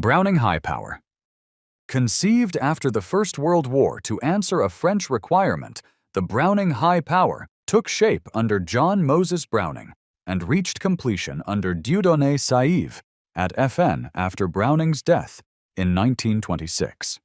Browning High Power. Conceived after the First World War to answer a French requirement, the Browning High Power took shape under John Moses Browning and reached completion under Dieudonné Saïve at FN after Browning's death in 1926.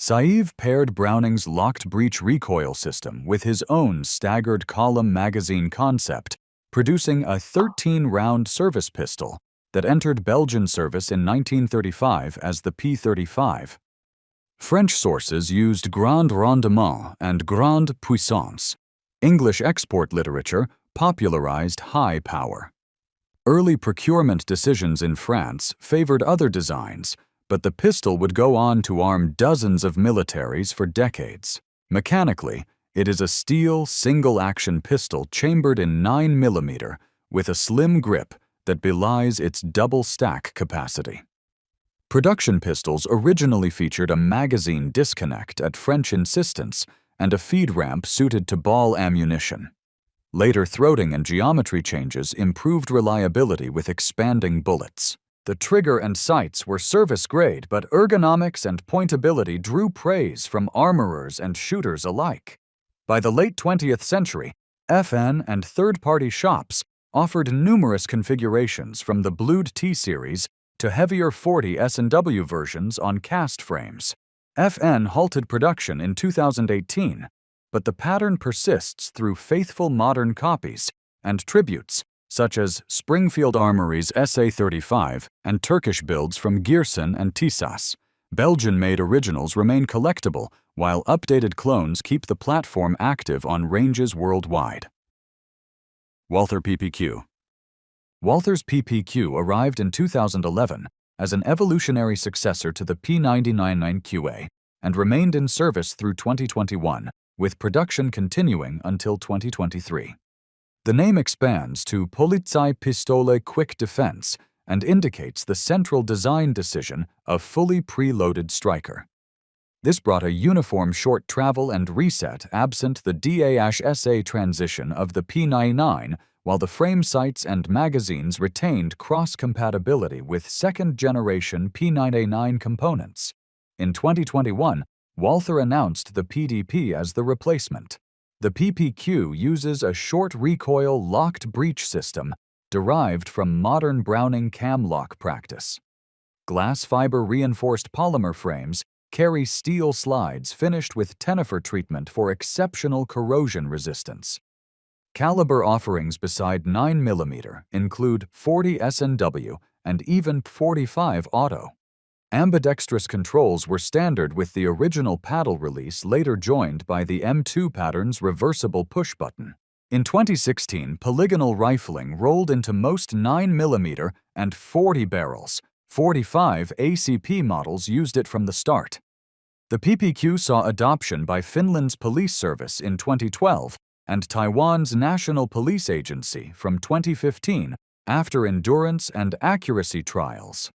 Saïve paired Browning's locked breech recoil system with his own staggered column magazine concept, producing a 13-round service pistol that entered Belgian service in 1935 as the P35. French sources used Grand Rendement and Grande Puissance. English export literature popularized high power. Early procurement decisions in France favored other designs, but the pistol would go on to arm dozens of militaries for decades. Mechanically, it is a steel single-action pistol chambered in 9mm with a slim grip that belies its double-stack capacity. Production pistols originally featured a magazine disconnect at French insistence and a feed ramp suited to ball ammunition. Later throating and geometry changes improved reliability with expanding bullets. The trigger and sights were service-grade, but ergonomics and pointability drew praise from armorers and shooters alike. By the late 20th century, FN and third-party shops offered numerous configurations from the blued T-series to heavier 40 S&W versions on cast frames. FN halted production in 2018, but the pattern persists through faithful modern copies and tributes such as Springfield Armory's SA-35 and Turkish builds from Giersen and Tissas. Belgian-made originals remain collectible, while updated clones keep the platform active on ranges worldwide. Walther PPQ. Walther's PPQ arrived in 2011 as an evolutionary successor to the P99QA and remained in service through 2021, with production continuing until 2023. The name expands to Polizeipistole Quick Defense and indicates the central design decision of fully preloaded striker. This brought a uniform short travel and reset absent the DA-SA transition of the P99, while the frame sights and magazines retained cross-compatibility with second-generation P9A9 components. In 2021, Walther announced the PDP as the replacement. The PPQ uses a short recoil locked breech system derived from modern Browning cam lock practice. Glass fiber reinforced polymer frames carry steel slides finished with tenifer treatment for exceptional corrosion resistance. Caliber offerings beside 9mm include 40 S&W and even 45 auto. Ambidextrous controls were standard with the original paddle release later joined by the M2 pattern's reversible push button. In 2016, polygonal rifling rolled into most 9mm and 40 barrels. 45 ACP models used it from the start. The PPQ saw adoption by Finland's police service in 2012 and Taiwan's National Police Agency from 2015 after endurance and accuracy trials.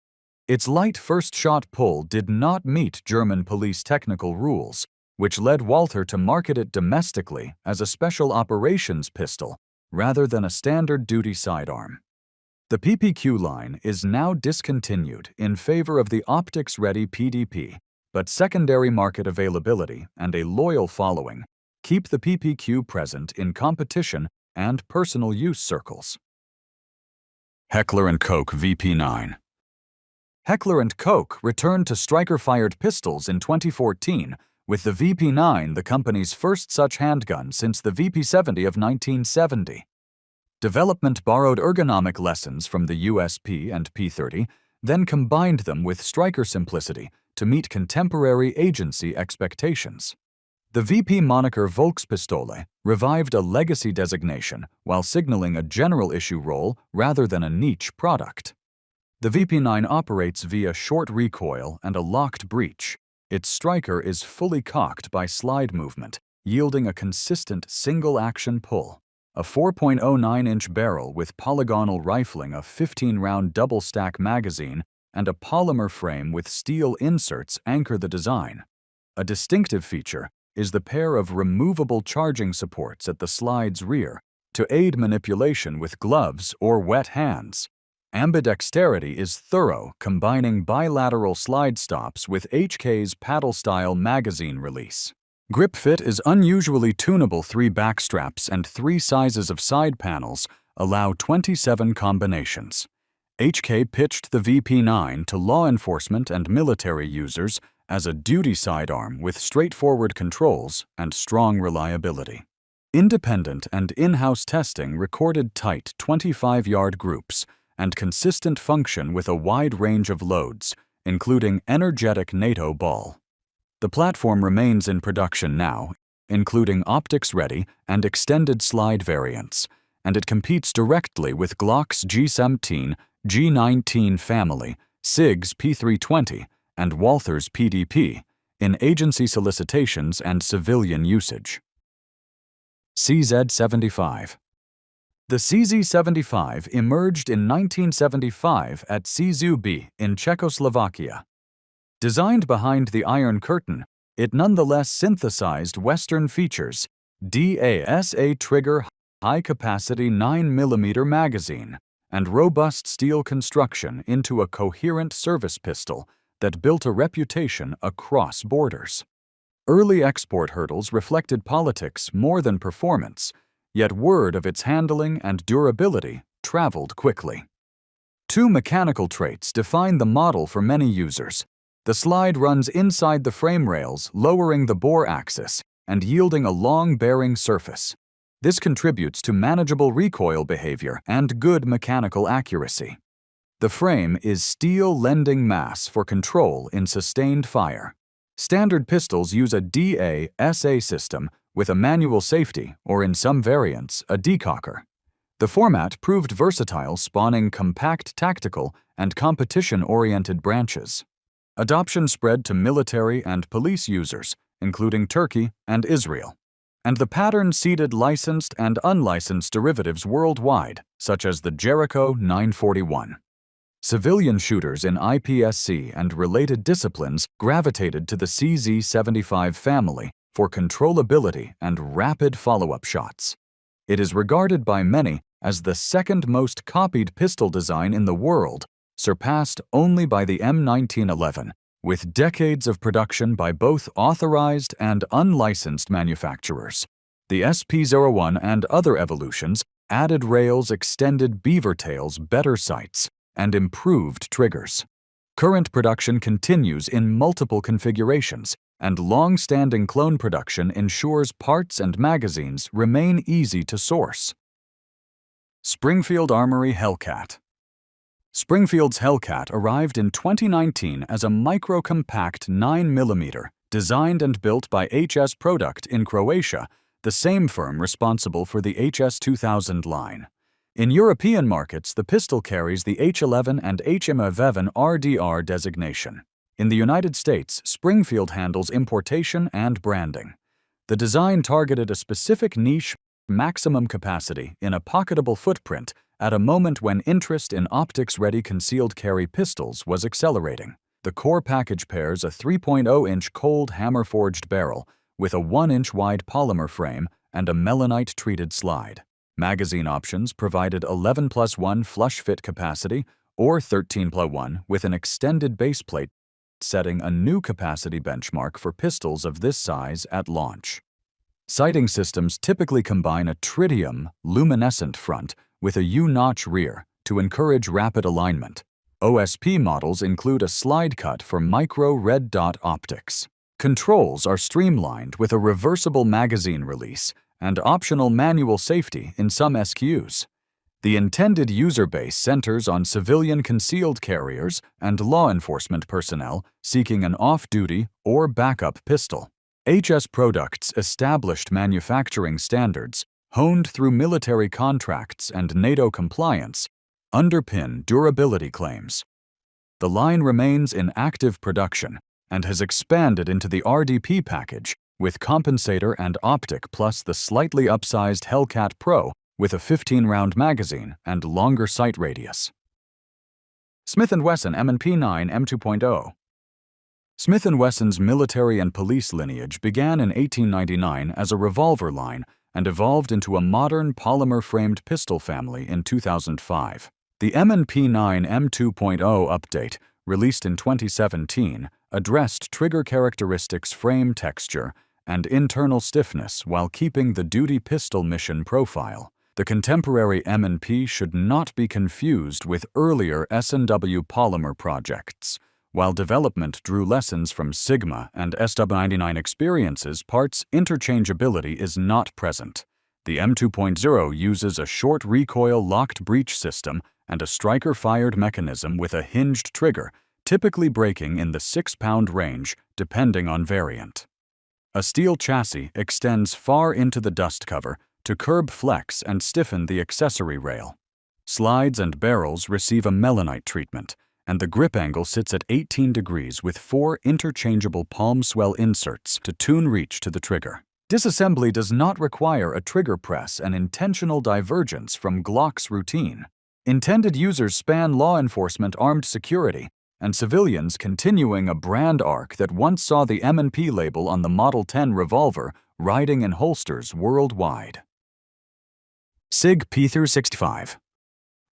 Its light first-shot pull did not meet German police technical rules, which led Walther to market it domestically as a special operations pistol rather than a standard duty sidearm. The PPQ line is now discontinued in favor of the optics-ready PDP, but secondary market availability and a loyal following keep the PPQ present in competition and personal use circles. Heckler and Koch VP9. Heckler and Koch returned to striker-fired pistols in 2014, with the VP9 the company's first such handgun since the VP70 of 1970. Development borrowed ergonomic lessons from the USP and P30, then combined them with striker simplicity to meet contemporary agency expectations. The VP moniker Volkspistole revived a legacy designation while signaling a general issue role rather than a niche product. The VP9 operates via short recoil and a locked breech. Its striker is fully cocked by slide movement, yielding a consistent single-action pull. A 4.09-inch barrel with polygonal rifling, a 15-round double-stack magazine, and a polymer frame with steel inserts anchor the design. A distinctive feature is the pair of removable charging supports at the slide's rear to aid manipulation with gloves or wet hands. Ambidexterity is thorough, combining bilateral slide stops with HK's paddle-style magazine release. Grip fit is unusually tunable. 3 backstraps and 3 sizes of side panels allow 27 combinations. HK pitched the VP9 to law enforcement and military users as a duty sidearm with straightforward controls and strong reliability. Independent and in-house testing recorded tight 25-yard groups and consistent function with a wide range of loads, including energetic NATO ball. The platform remains in production now, including optics-ready and extended slide variants, and it competes directly with Glock's G17, G19 family, Sig's P320, and Walther's PDP in agency solicitations and civilian usage. CZ75. The CZ75 emerged in 1975 at CZUB in Czechoslovakia. Designed behind the Iron Curtain, it nonetheless synthesized Western features: DASA trigger, high-capacity 9mm magazine, and robust steel construction into a coherent service pistol that built a reputation across borders. Early export hurdles reflected politics more than performance, yet word of its handling and durability traveled quickly. 2 mechanical traits define the model for many users. The slide runs inside the frame rails, lowering the bore axis and yielding a long bearing surface. This contributes to manageable recoil behavior and good mechanical accuracy. The frame is steel, lending mass for control in sustained fire. Standard pistols use a DASA system with a manual safety, or in some variants, a decocker. The format proved versatile, spawning compact tactical and competition-oriented branches. Adoption spread to military and police users, including Turkey and Israel. And the pattern seeded licensed and unlicensed derivatives worldwide, such as the Jericho 941. Civilian shooters in IPSC and related disciplines gravitated to the CZ75 family for controllability and rapid follow-up shots. It is regarded by many as the second most copied pistol design in the world, surpassed only by the M1911, with decades of production by both authorized and unlicensed manufacturers. The SP01 and other evolutions added rails, extended beaver tails, better sights, and improved triggers. Current production continues in multiple configurations, and long-standing clone production ensures parts and magazines remain easy to source. Springfield Armory Hellcat. Springfield's Hellcat arrived in 2019 as a micro-compact 9mm, designed and built by HS Product in Croatia, the same firm responsible for the HS2000 line. In European markets, the pistol carries the H11 and HM11 RDR designation. In the United States, Springfield handles importation and branding. The design targeted a specific niche, maximum capacity in a pocketable footprint at a moment when interest in optics-ready concealed carry pistols was accelerating. The core package pairs a 3.0-inch cold hammer-forged barrel with a 1-inch wide polymer frame and a melanite-treated slide. Magazine options provided 11+1 flush fit capacity or 13+1 with an extended base plate, setting a new capacity benchmark for pistols of this size at launch. Sighting systems typically combine a tritium, luminescent front with a U-notch rear to encourage rapid alignment. OSP models include a slide cut for micro red dot optics. Controls are streamlined with a reversible magazine release and optional manual safety in some SKUs. The intended user base centers on civilian concealed carriers and law enforcement personnel seeking an off-duty or backup pistol. HS Products' established manufacturing standards, honed through military contracts and NATO compliance, underpin durability claims. The line remains in active production and has expanded into the RDP package with compensator and optic plus the slightly upsized Hellcat Pro with a 15-round magazine and longer sight radius. Smith & Wesson M&P9 M2.0. Smith & Wesson's military and police lineage began in 1899 as a revolver line and evolved into a modern polymer-framed pistol family in 2005. The M&P9 M2.0 update, released in 2017, addressed trigger characteristics, frame texture, and internal stiffness while keeping the duty pistol mission profile. The contemporary M&P should not be confused with earlier S&W polymer projects. While development drew lessons from Sigma and SW99 experiences, parts interchangeability is not present. The M2.0 uses a short recoil locked breech system and a striker-fired mechanism with a hinged trigger, typically breaking in the 6-pound range, depending on variant. A steel chassis extends far into the dust cover to curb flex and stiffen the accessory rail. Slides and barrels receive a melanite treatment, and the grip angle sits at 18 degrees with 4 interchangeable palm swell inserts to tune reach to the trigger. Disassembly does not require a trigger press, an intentional divergence from Glock's routine. Intended users span law enforcement, armed security, and civilians continuing a brand arc that once saw the M&P label on the Model 10 revolver riding in holsters worldwide. Sig P365.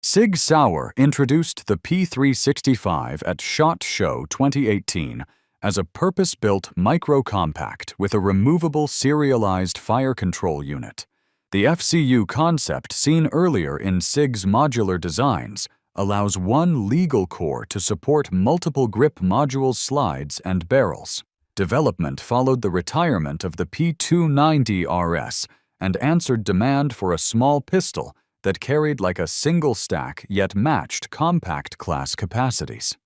Sig Sauer introduced the P365 at SHOT Show 2018 as a purpose-built micro-compact with a removable serialized fire control unit. The FCU concept seen earlier in Sig's modular designs allows one legal core to support multiple grip modules, slides, and barrels. Development followed the retirement of the P290 RS and answered demand for a small pistol that carried like a single stack yet matched compact class capacities.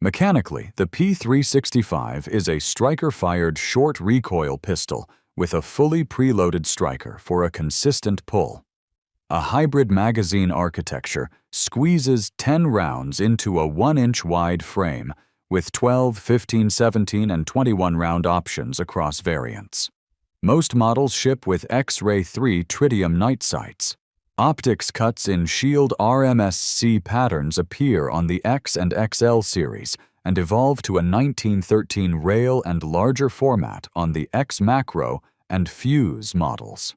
Mechanically, the P365 is a striker-fired short recoil pistol with a fully preloaded striker for a consistent pull. A hybrid magazine architecture squeezes 10 rounds into a 1-inch wide frame with 12, 15, 17, and 21-round options across variants. Most models ship with X-Ray 3 tritium night sights. Optics cuts in shield RMSC patterns appear on the X and XL series and evolve to a 1913 rail and larger format on the X Macro and Fuse models.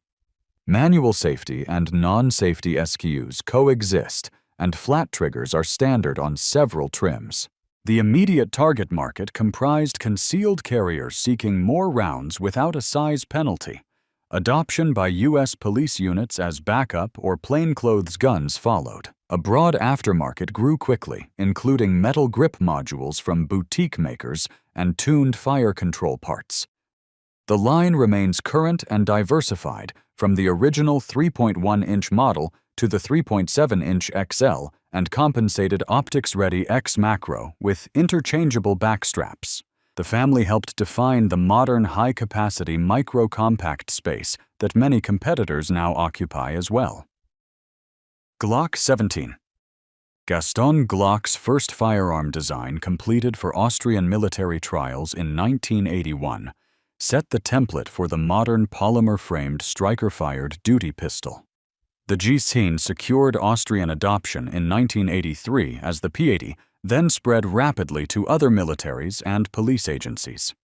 Manual safety and non-safety SKUs coexist, and flat triggers are standard on several trims. The immediate target market comprised concealed carriers seeking more rounds without a size penalty. Adoption by U.S. police units as backup or plainclothes guns followed. A broad aftermarket grew quickly, including metal grip modules from boutique makers and tuned fire control parts. The line remains current and diversified, from the original 3.1-inch model to the 3.7-inch XL and compensated optics-ready X Macro with interchangeable backstraps. The family helped define the modern high-capacity micro-compact space that many competitors now occupy as well. Glock 17. Gaston Glock's first firearm design, completed for Austrian military trials in 1981, set the template for the modern polymer-framed striker-fired duty pistol. The G-17 secured Austrian adoption in 1983 as the P80, then spread rapidly to other militaries and police agencies.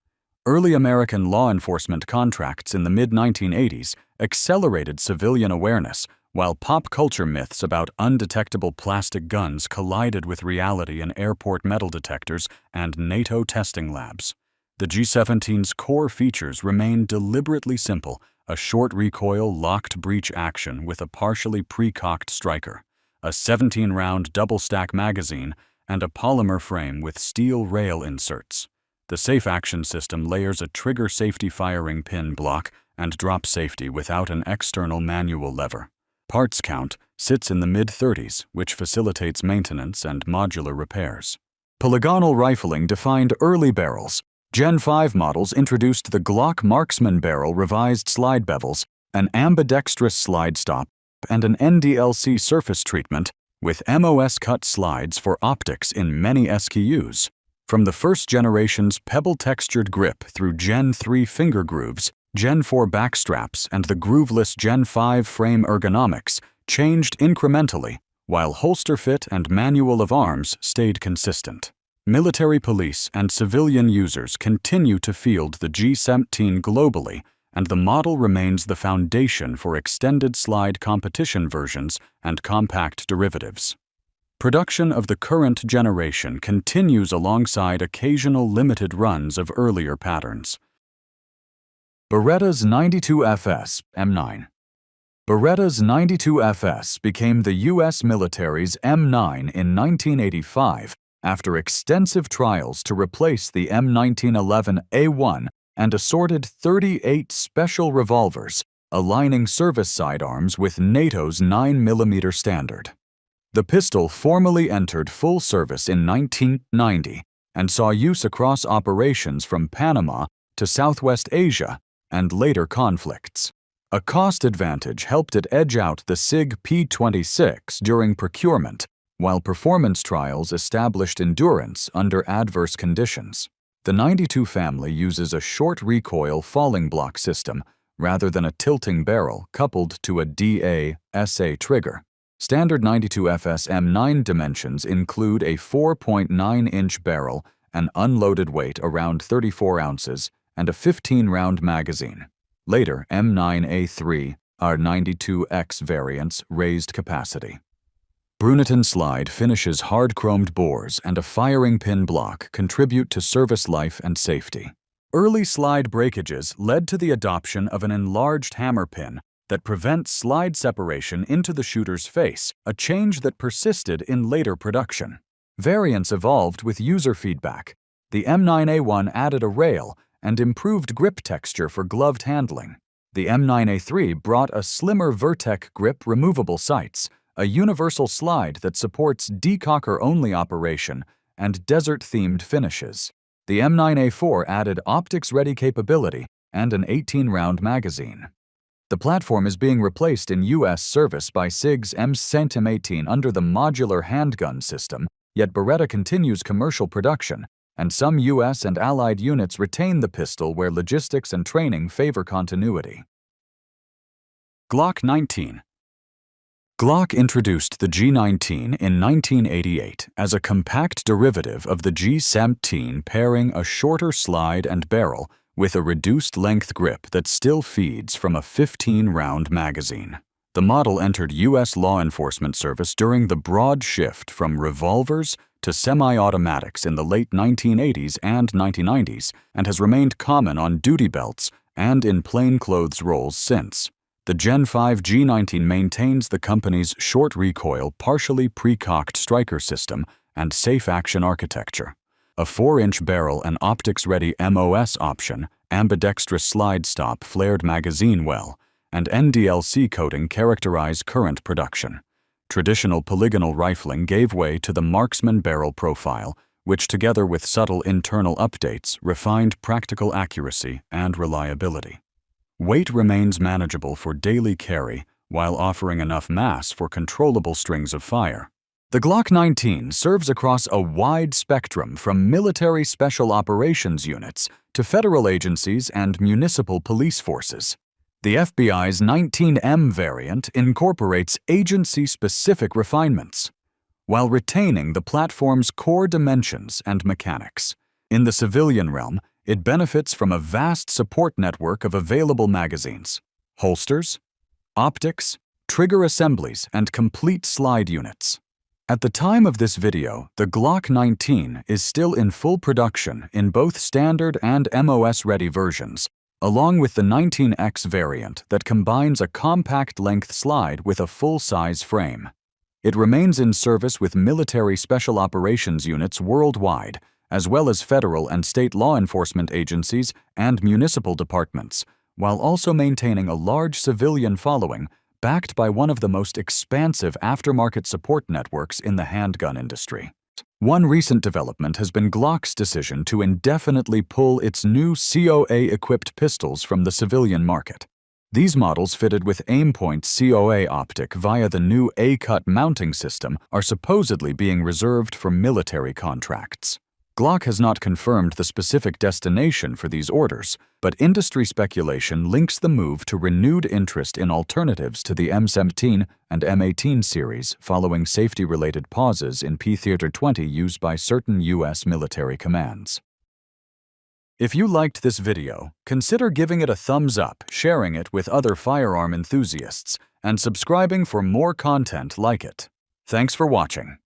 Early American law enforcement contracts in the mid-1980s accelerated civilian awareness, while pop culture myths about undetectable plastic guns collided with reality in airport metal detectors and NATO testing labs. The G-17's core features remain deliberately simple: a short recoil locked breech action with a partially pre-cocked striker, a 17-round double-stack magazine, and a polymer frame with steel rail inserts. The safe action system layers a trigger safety firing pin block and drop safety without an external manual lever. Parts count sits in the mid-30s, which facilitates maintenance and modular repairs. Polygonal rifling defined early barrels. Gen 5 models introduced the Glock Marksman barrel, revised slide bevels, an ambidextrous slide stop, and an NDLC surface treatment, with MOS-cut slides for optics in many SKUs. From the first generation's pebble-textured grip through Gen 3 finger grooves, Gen 4 backstraps, and the grooveless Gen 5 frame ergonomics changed incrementally, while holster fit and manual of arms stayed consistent. Military, police, and civilian users continue to field the G-17 globally, and the model remains the foundation for extended slide competition versions and compact derivatives. Production of the current generation continues alongside occasional limited runs of earlier patterns. Beretta's 92FS M9. Beretta's 92FS became the U.S. military's M9 in 1985 after extensive trials to replace the M1911A1 and assorted 38 special revolvers, aligning service sidearms with NATO's 9mm standard. The pistol formally entered full service in 1990 and saw use across operations from Panama to Southwest Asia and later conflicts. A cost advantage helped it edge out the Sig P365 during procurement, while performance trials established endurance under adverse conditions. The 92 family uses a short recoil falling block system rather than a tilting barrel coupled to a DA/SA trigger. Standard 92FS M9 dimensions include a 4.9-inch barrel, an unloaded weight around 34 ounces, and a 15-round magazine. Later, M9A3 R92X variants raised capacity. Brunetton slide finishes hard-chromed bores and a firing pin block contribute to service life and safety. Early slide breakages led to the adoption of an enlarged hammer pin that prevents slide separation into the shooter's face, a change that persisted in later production. Variants evolved with user feedback. The M9A1 added a rail and improved grip texture for gloved handling. The M9A3 brought a slimmer Vertec grip removable sights, a universal slide that supports decocker-only operation, and desert-themed finishes. The M9A4 added optics-ready capability and an 18-round magazine. The platform is being replaced in U.S. service by SIG's M18 under the modular handgun system, yet Beretta continues commercial production, and some U.S. and Allied units retain the pistol where logistics and training favor continuity. Glock 19. Glock introduced the G19 in 1988 as a compact derivative of the G17, pairing a shorter slide and barrel with a reduced-length grip that still feeds from a 15-round magazine. The model entered U.S. law enforcement service during the broad shift from revolvers to semi-automatics in the late 1980s and 1990s and has remained common on duty belts and in plainclothes roles since. The Gen 5 G19 maintains the company's short recoil, partially pre-cocked striker system and safe action architecture. A 4-inch barrel and optics-ready MOS option, ambidextrous slide stop flared magazine well, and NDLC coating characterize current production. Traditional polygonal rifling gave way to the marksman barrel profile, which together with subtle internal updates refined practical accuracy and reliability. Weight remains manageable for daily carry while offering enough mass for controllable strings of fire. The Glock 19 serves across a wide spectrum from military special operations units to federal agencies and municipal police forces. The FBI's 19M variant incorporates agency-specific refinements, while retaining the platform's core dimensions and mechanics. In the civilian realm, it benefits from a vast support network of available magazines, holsters, optics, trigger assemblies, and complete slide units. At the time of this video, the Glock 19 is still in full production in both standard and MOS-ready versions, along with the 19X variant that combines a compact-length slide with a full-size frame. It remains in service with military special operations units worldwide, as well as federal and state law enforcement agencies and municipal departments, while also maintaining a large civilian following backed by one of the most expansive aftermarket support networks in the handgun industry. One recent development has been Glock's decision to indefinitely pull its new COA-equipped pistols from the civilian market. These models fitted with Aimpoint COA optic via the new A-cut mounting system are supposedly being reserved for military contracts. Glock has not confirmed the specific destination for these orders, but industry speculation links the move to renewed interest in alternatives to the M17 and M18 series following safety-related pauses in P-Theater 20 used by certain U.S. military commands. If you liked this video, consider giving it a thumbs up, sharing it with other firearm enthusiasts, and subscribing for more content like it. Thanks for watching.